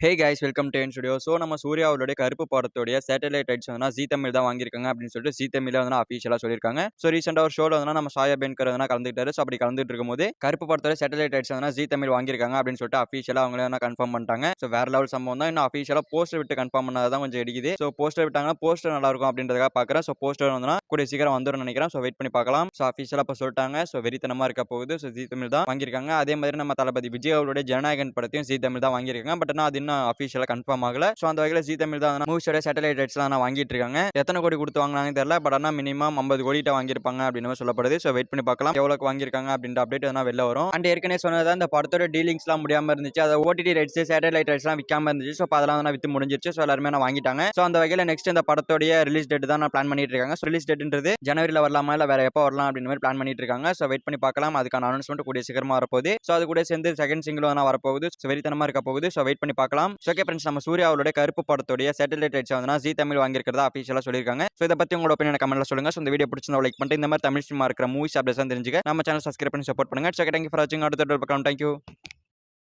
Hey guys welcome to N studio. So நம்ம சூர்யாவோட கருப்பு படத்தோடைய சேட்டலைட் ரைட்ஸ் வந்து ஜீ தமிழ் தான் வாங்கியிருக்காங்க அப்படின்னு சொல்லிட்டு ஜீ தமிழ்ல வந்து அஃபீஷியலாக சொல்லியிருக்காங்க. ஸோ ரீசெண்டாக ஒரு ஷோவில் வந்து நம்ம சாயா பென்கர் வந்து கலந்துக்கிட்டாரு. ஸோ அப்படி கலந்துட்டு இருக்கும்போது கருப்பு படத்தோட சேட்டலைட் ரைட்ஸ் வந்து ஜீ தமிழ் வாங்கியிருக்காங்க அப்படின்னு சொல்லிட்டு அஃபீஷியலாக அவங்களே வந்து கன்ஃபார்ம் பண்ணிட்டாங்க. ஸோ வேற லெவல் சம்பவம் தான். இன்னும் அஃபீஷியலாக போஸ்டர் விட்டு கன்ஃபார்ம் பண்ணாதான் தான் கொஞ்சம் இடிக்குது. ஸோ போஸ்டர் விட்டாங்கன்னா போஸ்டர் நல்லா இருக்கும் அப்படின்றதுக்காக பார்க்குறேன். ஸோ போஸ்டர் வந்து கூடிய சீக்கிரம் வந்துடும் நினைக்கிறேன். ஸோ வெயிட் பண்ணி பார்க்கலாம். ஸோ அஃபீஷியலாக இப்போ சொல்லிட்டாங்க. ஸோ வெறித்தனமாக இருக்க போகுது. ஸோ ஜீ தமிழ் தான் வாங்கியிருக்காங்க. அதே மாதிரி நம்ம தளபதி விஜய் அவருடைய ஜனநாயகன் படத்தையும் ஜீ தமிழ் தான் வாங்கியிருக்காங்க. பட் ஆனால் அது இன்னும் அஃபீஷியலாக கன்ஃபார்ம் ஆகல. ஸோ அந்த வகையில் ஜீ தமிழ் தான் மூவிஸோட சேட்டலைட் ரைட்ஸ்லாம் வாங்கிட்டு இருக்காங்க. எத்தனை கோடி கொடுத்து வாங்கினாங்கன்னு தெரியல. பட் ஆனால் மினிமம் 50 கோடிட்ட வாங்கியிருப்பாங்க அப்படின்னு சொல்லப்படுது. ஸோ வெயிட் பண்ணி பார்க்கலாம் எவ்வளோக்கு வாங்கியிருக்காங்க அப்படின்ற அப்டேட் எதனா வெளில வரும். அண்ட் ஏற்கனவே சொன்னதான் இந்த படத்தோட டீலிங்ஸ்லாம் முடியாமல் இருந்துச்சு. அதை ஓடிடி ரைட்ஸ் சேட்டலைட் ரைட்ஸ்லாம் விற்காம இருந்துச்சு. ஸோ அதெல்லாம் வித்து முடிஞ்சிருச்சு. ஸோ எல்லாருமே வாங்கிட்டாங்க. ஸோ அந்த வகையில் நெக்ஸ்ட் இந்த படத்தோடைய ரிலீஸ் டேட் தான் பிளான் பண்ணிட்டு இருக்காங்க. ரிலீஸ் டேட்ன்றது ஜனவரியில் வரலாமா இல்லை வேற எப்போ வரலாம் அப்படின்னு மாதிரி பிளான் பண்ணிட்டு இருக்காங்க. ஸோ வெயிட் பண்ணி பார்க்கலாம். அதுக்கான அனௌன்ஸ்மெண்ட் கூடிய சீக்கிரமா வரப்போகுது. ஸோ அது கூட சேர்ந்து செகண்ட் சிங்கிள் வரப்போகுது. ஸோ வெறித்தனமா இருக்க போகுது. ஸோ வெயிட் பண்ணி பார்க்கலாம். ஓகே ஃப்ரெண்ட்ஸ், நம்ம சூர்யா அவருடைய கருப்பு படத்தோடைய சேட்டலைட் ரைட்ஸ் வந்து ஜீ தமிழ் வாங்கியிருக்கிறதா அஃபீஷியலாக சொல்லியிருக்காங்க. ஸோ இதை பற்றி உங்களோட ஒப்பீனியன் கமெண்ட்ல சொல்லுங்க. ஸோ இந்த வீடியோ பிடிச்சிருந்தா லைக் பண்ணிட்டு இந்த மாதிரி தமிழ் சினிமா இருக்கிற மூவிஸ் அப்டேட்ஸ் தெரிஞ்சுக்க நம்ம சேனல் சப்ஸ்கிரைப் பண்ணி சப்போர்ட் பண்ணுங்க. ஸோ தேங்க்யூ ஃபார் வாட்சிங். அடுத்த வீடியோவில் பார்க்கலாம். தேங்க்யூ.